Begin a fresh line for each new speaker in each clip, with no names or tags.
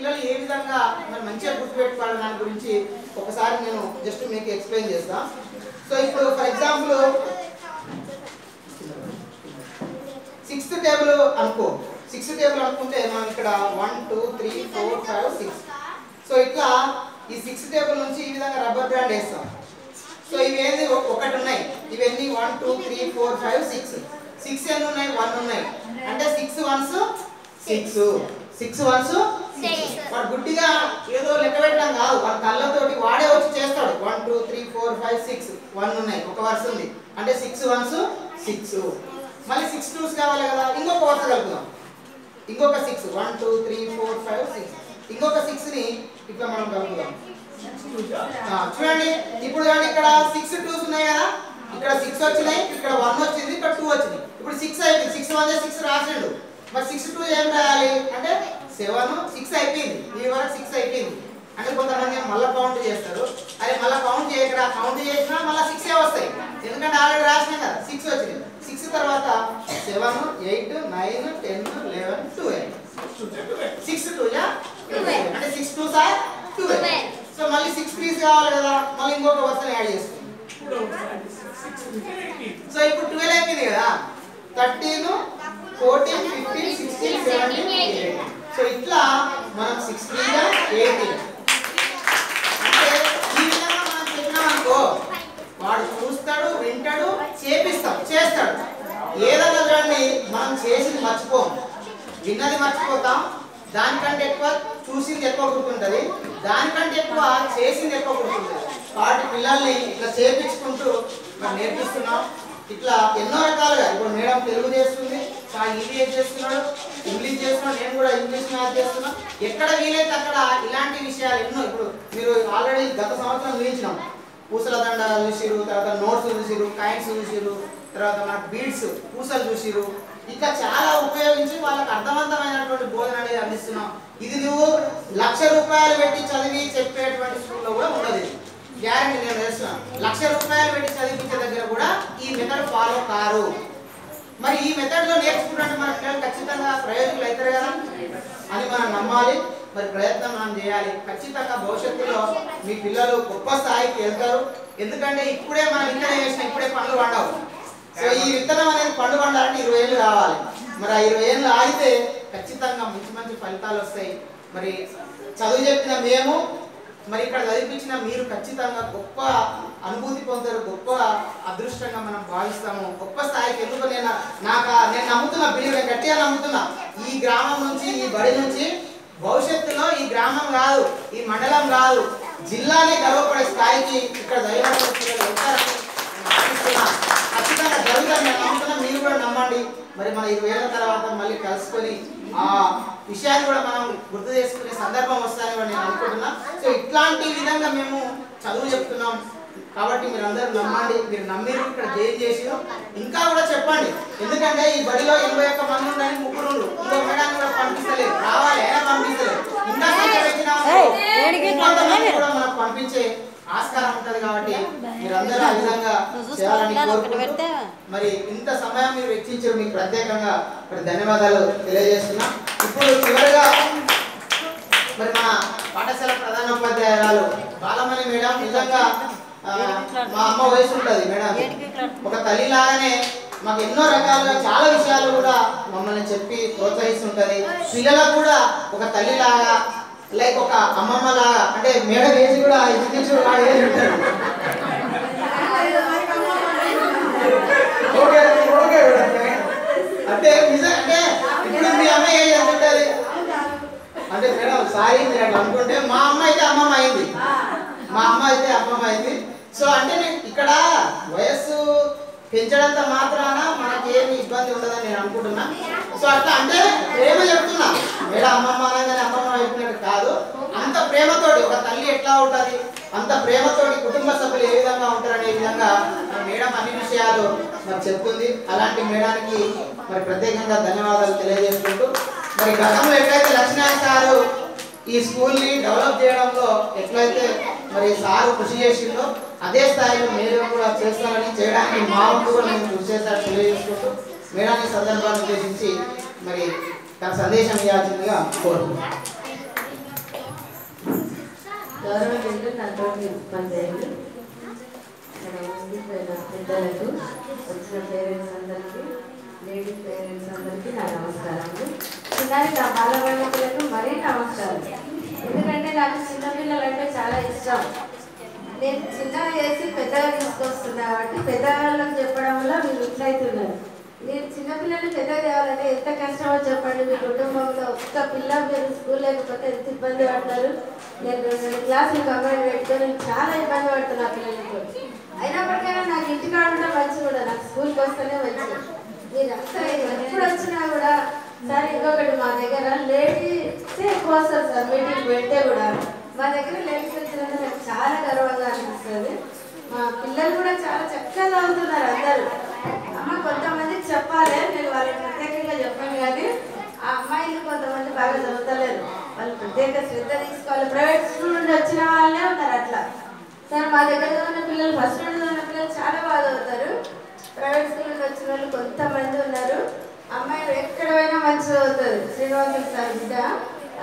పిల్లలు ఏ విధంగా మరి మంచిగా గుర్తుపెట్టుకోవాలి దాని గురించి ఒకసారి నేను జస్ట్ మీకు ఎక్స్ప్లెయిన్ చేస్తా. సో ఇప్పుడు ఫర్ ఎగ్జాంపుల్ 6th టేబుల్ అనుకో. 6th టేబుల్ అనుకుంటే మనం ఇక్కడ 1 2 3 4 5 6. సో ఇట్లా ఈ 6th టేబుల్ నుంచి ఈ విధంగా రబ్బర్ బ్యాండ్ వేస్తాం. సో ఇవి ఏంది ఒకటి ఉన్నాయి, ఇవన్నీ 1 2 3 4 5 6. 6 ఎన్ని ఉన్నాయి? 1 ఉన్నాయి. అంటే 6 1s 6, 6 1s 6. వాడు గుడ్డిగా ఏదో లెక్క పెట్టడం కాదు, వాడి కళ్ళతోటి వాడే వచ్చి చేస్తాడు. 1 2 3 4 5 6 1 ఉన్నాయి, ఒక వరుస ఉంది అంటే 6 1s 6. మళ్ళీ 6 2s కావాలి కదా, ఇంకొక వరుస కలుపుదాం. ఇంకొక 6 1 2 3 4 5 6. ఇంకొక 6 ని ఇట్లా మనం కలుపుదాం. చూడండి ఇప్పుడు చూడండి, ఇక్కడ 6 2s ఉన్నాయి కదా, ఇక్కడ 6 వచ్చినాయి, ఇక్కడ 1 వచ్చింది, ఇక్కడ 2 వచ్చింది. ఇప్పుడు 6 అయిపోయింది. 6 1 6 రాసిండు. మరి 6 2 ఏం రాయాలి అంటే 7 6 అయిపోయింది. ఈ వరకు 6 అయిపోయింది. అంటే కొంతమంది మళ్ళీ కౌంట్ చేస్తారు. అదే మళ్ళీ కౌంట్ చేయకరా, కౌంట్ చేసినా మళ్ళీ 6 వస్తాయి, ఎందుకంటే ఆల్రెడీ రాసినాం కదా. 6 వచ్చింది. 6 తర్వాత 7 8 9 10 11 12. 6 2 అంటే 6 2s are 12. సో మళ్ళీ 6 3s కావాలి కదా, మళ్ళీ ఇంకొక వరుసని యాడ్ చేసుకుంటాం. సో ఇప్పుడు 12 అయిపోయింది కదా, 13 14 15 16 17 18. సో ఇట్లా మనం 6 3 గా 18. అంటే ఈ విధంగా మనం చెప్పినాం అనుకో, వాడు చూస్తాడు, వింటాడు, చేస్తాడు. ఏదన్నా చూడండి, మనం చేసింది మర్చిపోం, విన్నది మర్చిపోతాం. దానికంటే ఎక్కువ చూసింది ఎక్కువ గుర్తుంటుంది, దానికంటే ఎక్కువ చేసింది ఎక్కువ గుర్తుంటుంది. వాటి పిల్లల్ని ఇట్లా చేపించుకుంటూ మనం నేర్పిస్తున్నాం. ఇట్లా ఎన్నో రకాలుగా. ఇప్పుడు మేడం తెలుగు చేస్తుంది, ఈవీఎస్ చేస్తున్నాడు, ఇంగ్లీష్ చేస్తున్నాడు, నేను కూడా ఇంగ్లీష్ మ్యాథ్స్ చేస్తున్నా. ఎక్కడ వీలైతే అక్కడ ఇలాంటి విషయాలు ఎన్నో. ఇప్పుడు మీరు ఆల్రెడీ గత సంవత్సరం చూపించినాం, పూసల దండ చూసిరు, తర్వాత నోట్స్ చూసిరు, కాయిన్స్ చూసిరు, తర్వాత మన బీడ్స్ పూసలు చూసిరు. ఇంకా చాలా ఉపయోగించి వాళ్ళకి అర్థవంతమైనటువంటి బోధన అనేది అందిస్తున్నాం. ఇది నువ్వు 1,00,000 రూపాయలు పెట్టి చదివి చెప్పేటువంటి స్కూల్లో కూడా ఉండదు. గ్యారెంటీ నేను వేస్తున్నాను. 1,00,000 రూపాయలు పెట్టి చదివించే దగ్గర కూడా ఈ మెథడ్ ఫాలో కారు. మరి ఈ మెథడ్లో నేర్చుకుంటే మన పిల్లలు ఖచ్చితంగా ప్రయోజకులు అవుతారు కదా అని మనం నమ్మాలి. మరి ప్రయత్నం మనం చేయాలి. ఖచ్చితంగా భవిష్యత్తులో మీ పిల్లలు గొప్ప స్థాయికి వెళ్తారు. ఎందుకంటే ఇప్పుడే మనం విత్తనం వేసిన ఇప్పుడే పండ్లు పండవు. సో ఈ విత్తనం అనేది పండు పండాలంటే 20 ఏళ్ళు కావాలి. మరి ఆ 20 ఏళ్ళు ఆగితే ఖచ్చితంగా మంచి మంచి ఫలితాలు వస్తాయి. మరి చదువు చెప్పిన మేము, మరి ఇక్కడ చదివించిన మీరు ఖచ్చితంగా గొప్ప అనుభూతి పొందుతారు, గొప్ప అదృష్టంగా మనం భావిస్తాము. గొప్ప స్థాయికి ఎందుకు నేను నమ్ముతున్నా, బిలీవ్ గట్టిగా నమ్ముతున్నా. ఈ గ్రామం నుంచి, ఈ బడి నుంచి భవిష్యత్తులో ఈ గ్రామం కాదు, ఈ మండలం కాదు, జిల్లానే గర్వపడే స్థాయికి ఇక్కడ ఖచ్చితంగా జరుగుతుంది. నేను నమ్ముతున్నా, మీరు కూడా నమ్మండి. మరి మన 20 ఏళ్ళ తర్వాత మళ్ళీ కలుసుకొని ఆ విషయాన్ని కూడా మనం గుర్తు చేసుకునే సందర్భం వస్తాయని నేను అనుకుంటున్నా. సో ఇట్లాంటి విధంగా మేము చదువు చెప్తున్నాం కాబట్టి మీరు అందరూ నమ్మండి. మీరు నమ్మిరు, ఇక్కడ జైలు చేసి ఇంకా కూడా చెప్పండి. ఎందుకంటే ఈ బడిలో 81 మంది ఉందని 3 ఇంకో మేడాన్ని కూడా పంపిస్తలేదు, రావాలి అయినా పంపిస్తలేదు. ఇంకా కూడా మనకు పంపించే ఆస్కారం ఉంటుంది కాబట్టి మీరందరూ ఆ విధంగా చేయాలని కోరుకుంటూ మరి ఇంత సమయం మీరు వెచ్చించారు, మీకు ప్రత్యేకంగా మరి ధన్యవాదాలు తెలియజేస్తున్నా. ఇప్పుడు చివరిగా మరి మన పాఠశాల ప్రధానోపాధ్యాయురాలు బాలమణి మేడం, నిజంగా మా అమ్మ వయసు ఉంటుంది మేడం, ఒక తల్లి లాగానే మాకు ఎన్నో రకాలుగా చాలా విషయాలు కూడా మమ్మల్ని చెప్పి ప్రోత్సహిస్తుంటది. పిల్లలకు కూడా ఒక తల్లిలాగా, లైక్ ఒక అమ్మమ్మ లాగా. అంటే మేడం ఏజ్ కూడా ఎడ్యుకేషన్ అంటే నిజం. అంటే ఇప్పుడు మీ అమ్మ ఏజ్ ఎంత ఉంటుంది అంటే మేడం సారీ మీరు అట్లా అనుకుంటే, మా అమ్మ అయితే అమ్మమ్మ అయింది. సో అంటే నేను ఇక్కడ వయస్సు పెంచడంత మాత్రాన మనకి ఏమి ఇబ్బంది ఉండదని నేను అనుకుంటున్నా. సో అట్లా అంటే ప్రేమ చెప్తున్నా మేడం, అమ్మమ్మ అనగానే అమ్మమ్మ అయిపోయినట్టు కాదు. అంత ప్రేమతోటి ఒక తల్లి ఎట్లా ఉంటుంది, అంత ప్రేమతోటి కుటుంబ సభ్యులు ఏ విధంగా ఉంటారనే విధంగా మేడం అన్ని విషయాలు మరి చెప్తుంది. అలాంటి మేడానికి మరి ప్రత్యేకంగా ధన్యవాదాలు తెలియజేసుకుంటూ, మరి గతంలో ఎట్లయితే లక్ష్మీనారాయణ సారు ఈ స్కూల్ని డెవలప్ చేయడంలో ఎట్లయితే మరి సారు కృషి చేసిందో అదే స్థాయిలో మీరు కూడా చేస్తారని, చేయడానికి మా వంతు కూడా మేము కృషి చేస్తారని తెలియజేసుకుంటూ మేడాన్ని సందర్భాన్ని ఉద్దేశించి మరి తన సందేశం ఇవ్వాల్సిందిగా కోరుకుంటున్నాను.
గవర్నమెంట్ నాతో పనిచేయండి. ఇక్కడ ఉండిపోయిన పెద్దలకు, వచ్చిన పేరెంట్స్ అందరికీ, లేడీస్ పేరెంట్స్ అందరికీ నా నమస్కారాలు. చిన్నారి నా బాలబాలికలకు మరీ నమస్కారం. ఎందుకంటే నాకు చిన్నపిల్లలు అంటే చాలా ఇష్టం. నేను చిన్నగా చేసి పెద్దగా తీసుకొస్తున్నా కాబట్టి పెద్దవాళ్ళకి చెప్పడం వల్ల మీరు ఇట్లయితున్నారు. మీరు చిన్నపిల్లలు పెద్దగా చేయాలంటే ఎంత కష్టమో చెప్పండి. మీ కుటుంబంలో ఒక్క పిల్ల మీరు స్కూల్ లేకపోతే ఎంత ఇబ్బంది పడతారు. నేను 2 క్లాసులు కంబైన్ పెట్టుకొని చాలా ఇబ్బంది పడుతున్నా పిల్లలతో. అయినప్పటికైనా నాకు ఇంటికాడ ఉంటే మంచి కూడా, నాకు స్కూల్కి వస్తేనే మంచిగా. మీరు అంతా ఎప్పుడు వచ్చినా కూడా సార్ ఇంకొకటి మా దగ్గర లేడీసే ఎక్కువ వస్తారు సార్. మీటింగ్ పెడితే కూడా మా దగ్గర లేడీస్ వచ్చినందుకు నాకు చాలా గర్వంగా అనిపిస్తుంది. మా పిల్లలు కూడా చాలా చక్కగా చదువుతున్నారు అందరూ. అమ్మ కొంతమందికి చెప్పాలి, నేను వాళ్ళకి ప్రత్యేకంగా చెప్పాను కానీ ఆ అమ్మాయిలు కొంతమంది బాగా చదువుతలేరు. వాళ్ళు ప్రత్యేక శ్రద్ధ తీసుకోవాలి. ప్రైవేట్ స్కూల్ నుండి వచ్చిన వాళ్ళే ఉన్నారు అట్లా. సార్ మా దగ్గర ఉన్న పిల్లలు, ఫస్ట్ నుండి ఉన్న పిల్లలు చాలా బాగా చదువుతారు. ప్రైవేట్ స్కూల్ నుండి వచ్చిన వాళ్ళు కొంతమంది ఉన్నారు. అమ్మాయిలు ఎక్కడ పోయినా మంచిగా చదువుతుంది. శ్రీనివాసులు సార్ బిడ్డ,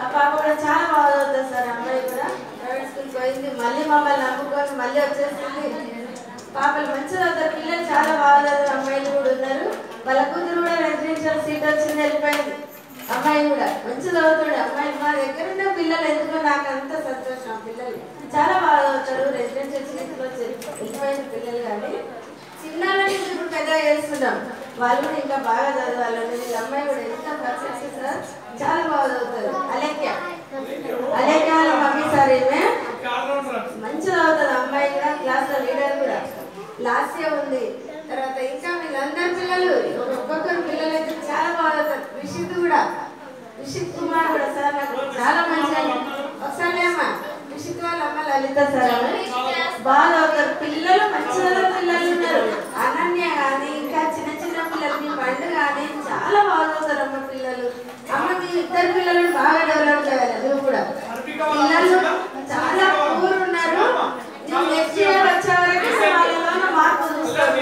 ఆ పాప కూడా చాలా బాగా చదువుతుంది సార్. అమ్మాయి కూడా ప్రైవేట్ స్కూల్కి పోయింది, మళ్ళీ మమ్మల్ని నమ్ముకొని మళ్ళీ వచ్చేసింది. పాపలు మంచిగా చదువుతారు. పిల్లలు చాలా బాగా చదువుతారు. అమ్మాయిలు కూడా ఉన్నారు. వాళ్ళ కూతురు కూడా రెసిడెన్షియల్ సీట్ వచ్చింది, వెళ్ళిపోయింది. అమ్మాయి కూడా మంచిగా చదువుతాడు. అమ్మాయి మా దగ్గర ఉన్న పిల్లలు ఎందుకో నాకు అంత సంతోషం. పిల్లలు చాలా బాగా చదువుతారు. రెసిడెన్షియల్ సీట్లో వెళ్ళిపోయిన పిల్లలు కానీ చిన్నలని ఇప్పుడు పెద్దగా చేస్తున్నాం. వాళ్ళు కూడా ఇంకా బాగా చదవాలని. వీళ్ళ అమ్మాయి కూడా ఎంత పర్ఫెక్ట్ సార్, చాలా బాగా చదువుతారు. అలేఖ్య వాళ్ళ మమ్మీ సార్ ఏమే మంచిగా చదువుతుంది. అమ్మాయి కూడా క్లాస్లో లీడర్ కూడా. లాస్య ఉంది. తర్వాత ఇంకా వీళ్ళందరి పిల్లలు, ఒక్కొక్కరు పిల్లలు అయితే చాలా బాగా చదువుతారు. విషిత్ కూడా, విషిత్ కుమార్ కూడా సార్ నాకు చాలా మంచిగా. ఒకసారి అమ్మా విషిత్ వాళ్ళ అమ్మ లలిత సార్ బాగా చదువుతారు. పిల్లలు మంచిగా పిల్లలు ఉన్నారు. అనన్య కానీ ఇంకా చిన్న చిన్న పిల్లలు, మీ పండు కానీ చాలా బాగా చదువుతారు అమ్మ పిల్లలు. అమ్మ మీ ఇద్దరు పిల్లలను బాగా డెవలప్ చేయాలి. నువ్వు కూడా పిల్లలు చాలా పూర్ ఉన్నారు. నువ్వు నెక్స్ట్ ఇయర్ వచ్చే వరకు వాళ్ళలో మార్పు చూస్తావు.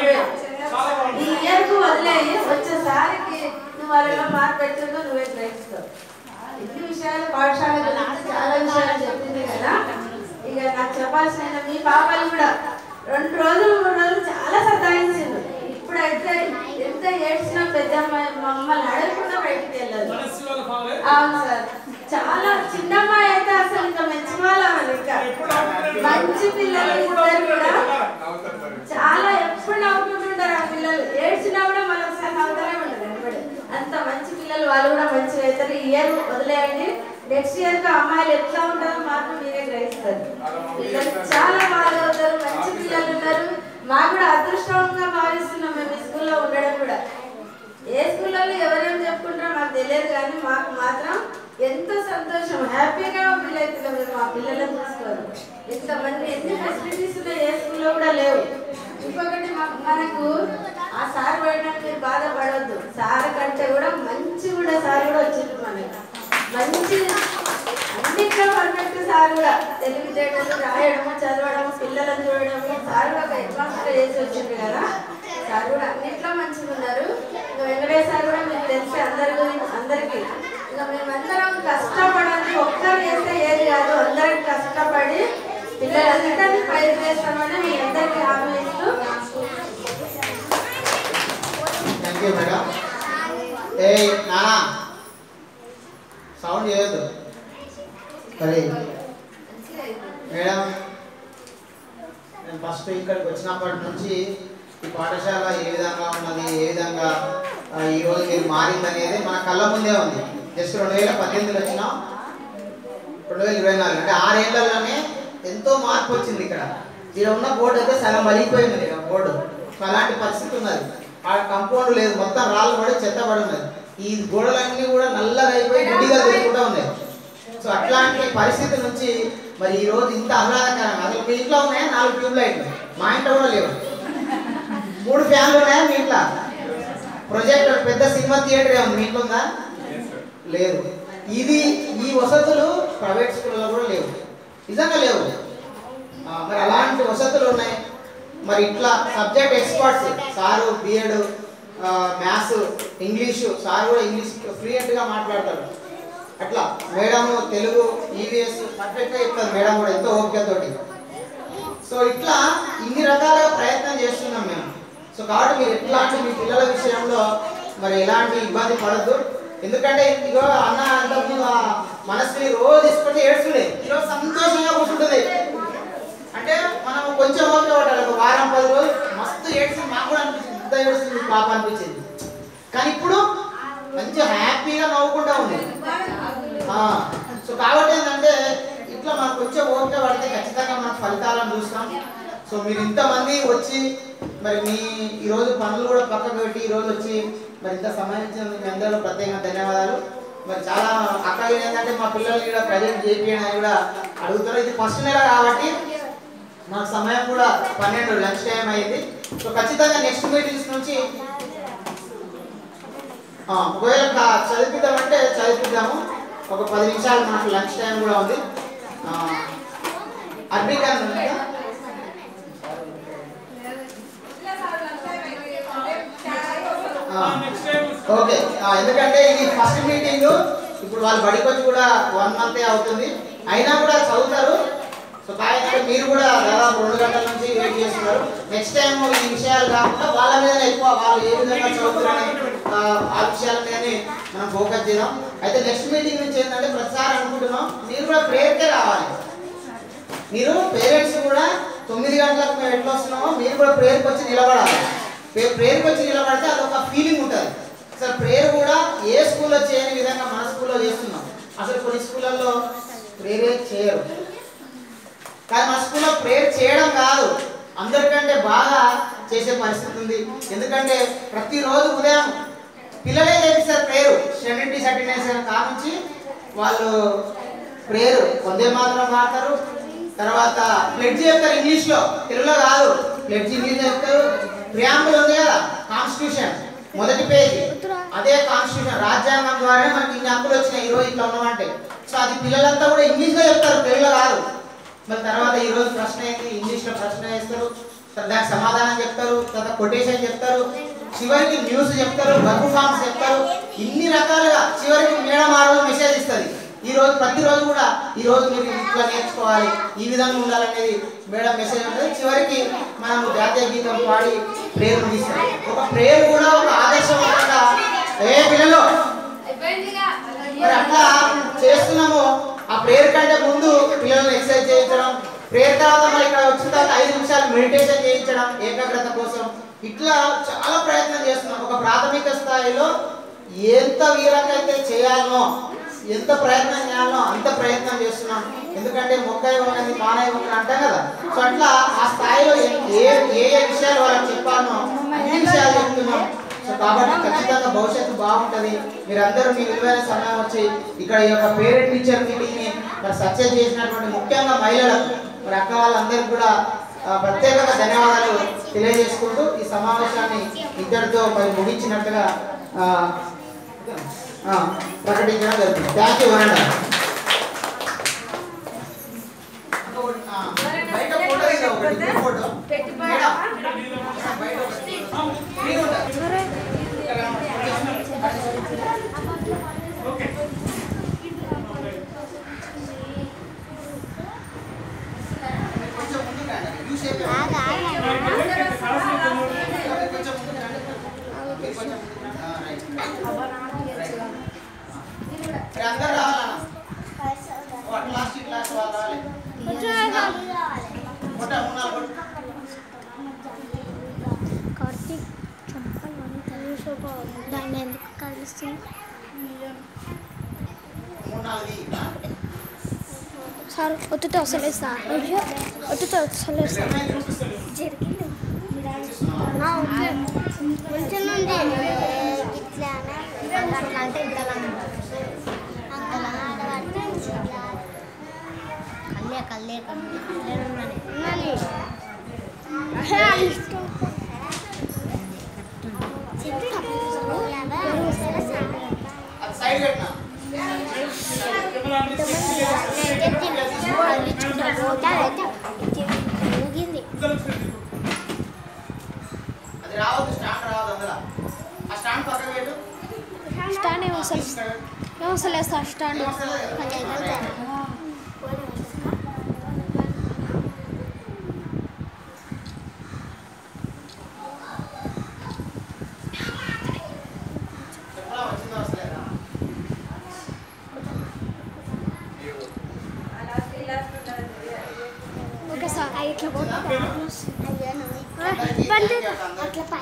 ఈ ఇయర్కు వదిలేయి, వచ్చేసారికి నువ్వు వాళ్ళలో మార్పు పెడుతుందో నువ్వే గ్రహిస్తావు. ఇన్ని విషయాలు పాఠశాల గురించి చాలా విషయాలు చెప్పింది కదా. ఇక నాకు చెప్పాల్సిన మీ పాపలు కూడా 2 రోజులు 3 రోజులు చాలా సతాయించింది. ఇప్పుడైతే ఎంత ఏడ్చినా పెద్ద మమ్మల్ని అడగకుండా బయటికి వెళ్ళదు. అవును సార్, చాలా చిన్నమ్మాయి అయితే అసలు ఇంకా మెచ్చుకోవాలి. ఇంకా మంచి పిల్లలు ఇద్దరు కూడా చాలా ఎప్పుడు నవ్వుకుంటుంటారు. ఆ పిల్లలు ఏడ్చినా కూడా మరొకసారి నవ్వుతూనే ఉంటారు. ఎప్పుడు అంత మంచి పిల్లలు. వాళ్ళు కూడా మంచిగా అవుతారు. ఈ ఇయర్ వదిలేయండి, నెక్స్ట్ ఇయర్ కు అమ్మాయిలు ఎట్లా ఉంటారో మాత్రం మీరే గ్రహిస్తారు. పిల్లలు చాలా బాగా అవుతారు. మంచి పిల్లలు ఉన్నారు. మాకు కూడా అదృష్టంగా భావిస్తున్నాం మేము ఈ స్కూల్లో ఉండడం కూడా. ఏ స్కూళ్ళలో ఎవరేం చెప్పుకుంటారో మాకు తెలియదు కానీ మాకు మాత్రం ఎంతో సంతోషం, హ్యాపీగా ఫీల్ అవుతున్నాం మేము మా పిల్లలను చూసుకోవాలి. ఇంతమంది ఎన్ని ఫెసిలిటీస్ ఉన్నాయి ఏ స్కూల్లో కూడా లేవు. ఇంకొకటి మనకు ఆ సార్ పడినట్టు మీరు బాధపడవద్దు. సార్ కంటే కూడా మంచి కూడా సార్ కూడా వచ్చింది మనకి. మంచి అన్నిట్లో పర్ఫెక్ట్ సార్ కూడా. తెలివితేటలు, రాయడము, చదవడము, పిల్లలను చూడడము, సార్ కూడా ఒక అడ్వాన్స్గా చేసి వచ్చింది కదా. సార్ కూడా అన్నిట్లో మంచిగా ఉన్నారు. ఇంకా వెంకటేష్ సార్ కూడా మీకు తెలిసి అందరికీ ఇంకా మేమందరం కష్టపడాలి. ఒక్కరు చేస్తే ఏది కాదు, అందరం కష్టపడి పిల్లలందరినీ పైరు చేస్తామని మీ అందరికీ హామీ ఇస్తూ.
Thank you madam. ఏ నానా సౌండ్ చేయొద్దు. సరే మేడం, నేను ఫస్ట్ ఇక్కడికి వచ్చినప్పటి నుంచి ఈ పాఠశాల ఏ విధంగా ఉన్నది, ఏ విధంగా ఈరోజు మీరు మారింది అనేది మన కళ్ళ ముందే ఉంది. జస్ట్ 2018 వచ్చినాం, 2024 అంటే 6 ఏళ్లలోనే ఎంతో మార్పు వచ్చింది. ఇక్కడ ఉన్న బోర్డు అయితే సగం వలిగిపోయింది బోర్డు. సో అలాంటి పరిస్థితి ఉన్నది. ఆ కంపౌండ్ లేదు, మొత్తం రాళ్ళు పడి చెత్త పడి ఉన్నది. ఈ గోడలన్నీ కూడా నల్లగా అయిపోయి గుడ్డిగా తిరుగుతూ ఉన్నాయి. సో అట్లాంటి పరిస్థితి నుంచి మరి ఈ రోజు ఇంత ఆహ్లాదకరంగా, అసలు మీ ఇంట్లో ఉన్నాయా 4 ట్యూబ్ లైట్లు? మా ఇంట్లో కూడా లేవు. 3 ఫ్యాన్లు ఉన్నాయా మీ ఇంట్లో? ప్రొజెక్టర్, పెద్ద సినిమా థియేటర్ ఏమో మీ ఇంట్లో ఉందా? లేదు. ఈ వసతులు ప్రైవేట్ స్కూల్లో కూడా లేవు, నిజంగా లేవు. మరి అలాంటి వసతులు ఉన్నాయి. మరి ఇట్లా subject experts sir, B Ed, maths, English, sir కూడా ఇంగ్లీష్ ఫ్లూయెంట్గా మాట్లాడతాడు. అట్లా మేడం తెలుగు ఈవీఎస్ పర్ఫెక్ట్గా చెప్తారు మేడం కూడా ఎంతో ఓపికతోటి. సో ఇట్లా ఇన్ని రకాలుగా ప్రయత్నం చేస్తున్నాం మేము. సో కాబట్టి మీరు ఎట్లాంటి మీ పిల్లల విషయంలో మరి ఎలాంటి ఇబ్బంది పడద్దు. ఎందుకంటే ఇగో అన్న అంతకుముందు మనసుని రోజు తీసుకుంటే ఏడ్చుడే, ఈరోజు సంతోషంగా కూర్చుంటుంది. అంటే మనం కొంచెం ఓపిక పట్టాలి. ఒక వారం 10 రోజులు మస్తు ఏడ్చింది, మాకు కూడా అనిపించింది ఇంత ఏడుస్తుంది పాప అనిపించింది. కానీ ఇప్పుడు మంచిగా హ్యాపీగా నవ్వుకుంటా ఉంది. సో కాబట్టి ఏంటంటే ఇట్లా మనకు కొంచెం ఓపిక పడితే ఖచ్చితంగా మనం ఫలితాలను చూస్తాం. సో మీరు ఇంతమంది వచ్చి మరి మీ ఈరోజు పనులు కూడా పక్కకు పెట్టి ఈరోజు వచ్చి మరి ఇంత సమయం ఇచ్చినందుకు మీ అందరూ ప్రత్యేకంగా ధన్యవాదాలు. మరి చాలా అక్కగా ఏంటంటే మా పిల్లల్ని కూడా ప్రజెంట్ చేయించడానికి కూడా అడుగుతారు. ఇది ఫస్ట్ నెల కాబట్టి మాకు సమయం కూడా 12 లంచ్ టైం అయింది. సో ఖచ్చితంగా నెక్స్ట్ మీటింగ్స్ నుంచి ఒకవేళ చదివిద్దామంటే చదివిద్దాము. ఒక 10 నిమిషాలు మనకు లంచ్ టైం కూడా ఉంది. అర్బికన్ ఓకే. ఎందుకంటే ఇది ఫస్ట్ మీటింగ్, ఇప్పుడు వాళ్ళు బడికి వచ్చి కూడా 1 మంత్ అవుతుంది, అయినా కూడా చదువుతారు. సో కాబట్టి మీరు కూడా దాదాపు 2 గంటల నుంచి వెయిట్ చేస్తున్నారు. నెక్స్ట్ టైం ఈ విషయాలు కాకుండా వాళ్ళ మీద ఎక్కువ వాళ్ళు ఏ విధంగా చదువుతారని ఆ విషయాల మీదనే మనం ఫోకస్ చేద్దాం. అయితే నెక్స్ట్ మీటింగ్ నుంచి ఏంటంటే ప్రతిసారి అనుకుంటున్నాం మీరు కూడా ప్రేయర్కే రావాలి. మీరు పేరెంట్స్ కూడా 9 గంటలకు మేము ఎట్లా వస్తున్నామో మీరు కూడా ప్రేయర్కి వచ్చి నిలబడాలి. ప్రేయర్కి వచ్చి నిలబడితే అదొక ఫీలింగ్ ఉంటుంది. అసలు ప్రేయర్ కూడా ఏ స్కూల్లో చేయని విధంగా మన స్కూల్లో చేస్తున్నాం. అసలు కొన్ని స్కూళ్ళల్లో ప్రేయర్ చేయరు, కానీ మన స్కూల్లో ప్రేయర్ చేయడం కాదు, అందరికంటే బాగా చేసే పరిస్థితి ఉంది. ఎందుకంటే ప్రతిరోజు ఉదయం పిల్లలే చేపిస్తారు ప్రేయర్. సెవెంటీ అటెండెన్స్ కానుంచి వాళ్ళు ప్రేయర్ వందే మాత్రం వాడతారు. తర్వాత ప్లెడ్జ్ చెప్తారు ఇంగ్లీష్లో, తెలుగులో కాదు. ప్లెడ్జ్ ఇంగ్లీష్ చెప్తారు. ప్రియాంబుల్ ఉంది కదా, కాన్స్టిట్యూషన్ మొదటి పేజీ, అదే కాన్స్టిట్యూషన్ రాజ్యాంగం ద్వారా మనకి ఇన్ని హక్కులు వచ్చినాయి ఈరోజు ఇట్లా ఉన్నామంటే. సో అది పిల్లలంతా కూడా ఇంగ్లీష్లో చెప్తారు, తెలుగులో కాదు. మరి తర్వాత ఈరోజు ప్రశ్న ఏంటి, ఇంగ్లీష్లో ప్రశ్న వేస్తారు, దానికి సమాధానం చెప్తారు, తర్వాత కొటేషన్ చెప్తారు, చివరికి న్యూస్ చెప్తారు, వర్క్ ఫార్మ్స్ చెప్తారు. ఇన్ని రకాలుగా చివరికి మేడం ఆ రోజు మెసేజ్ ఇస్తుంది. ఈ రోజు ప్రతిరోజు కూడా ఈ రోజు మీరు ఇట్లా నేర్చుకోవాలి, ఈ విధంగా ఉండాలనేది మేడం మెసేజ్ ఉంటుంది. చివరికి మనం జాతీయ గీతం పాడి ప్రేయర్ ముగిస్తాం. ఒక ప్రేయర్ కూడా ఒక ఆదర్శవంతంగా పిల్లలు మరి అట్లా చేస్తున్నాము. ఆ ప్రేయర్ కంటే ముందు పిల్లల్ని ఎక్సర్సైజ్ చేయించడం, ప్రేయర్ తర్వాత మరి ఇక్కడ వచ్చిన తర్వాత 5 నిమిషాలు మెడిటేషన్ చేయించడం ఏకాగ్రత కోసం. ఇట్లా చాలా ప్రయత్నం చేస్తున్నాం. ఒక ప్రాథమిక స్థాయిలో ఎంత వీరకైతే చేయాలనో, ఎంత ప్రయత్నం చేయాలనో అంత ప్రయత్నం చేస్తున్నాం. ఎందుకంటే మొక్కై ఉన్నది మానై ఉన్నది అంటాం కదా. సో అట్లా ఆ స్థాయిలో ఏ ఏ విషయాలు వాళ్ళకి చెప్పాలనో అన్ని విషయాలు చెప్తున్నాం. సో కాబట్టి ఖచ్చితంగా భవిష్యత్తు బాగుంటుంది. మీరందరూ మీ విలువైన సమయం వచ్చి ఇక్కడ ఈ యొక్క పేరెంట్ టీచర్ మీటింగ్ని మరి సక్సెస్ చేసినటువంటి ముఖ్యంగా మహిళలకు మరి అక్క వాళ్ళందరికీ కూడా ప్రత్యేకంగా ధన్యవాదాలు తెలియజేసుకుంటూ ఈ సమావేశాన్ని ఇద్దరితో మరి ముగించినట్టుగా ప్రకటించడం జరుగుతుంది. Thank you. అందరు రావాలన్నా లాస్ట్ క్లాస్ వాళ్ళు రావాలి.
కార్తీక్ దాన్ని ఎందుకు కలుస్తుంది సార్? ఒత్తుతో వస్తలేదు సార్, ఒత్తుతో వస్తలేదు సార్. జరిగింది కొంచెం నుండి ఇట్లా అట్లా అంటే ఇంతలా కల్లే
అది రావద్దు, స్టాండ్ రావద్దు. అందులో ఆ స్టాండ్ పక్కన పెట్టు.
స్టాండ్ ఏమో సార్ అసలు వేస్తా స్టాండ్ ఓకే సార్ ఇట్లా పోతా అట్లా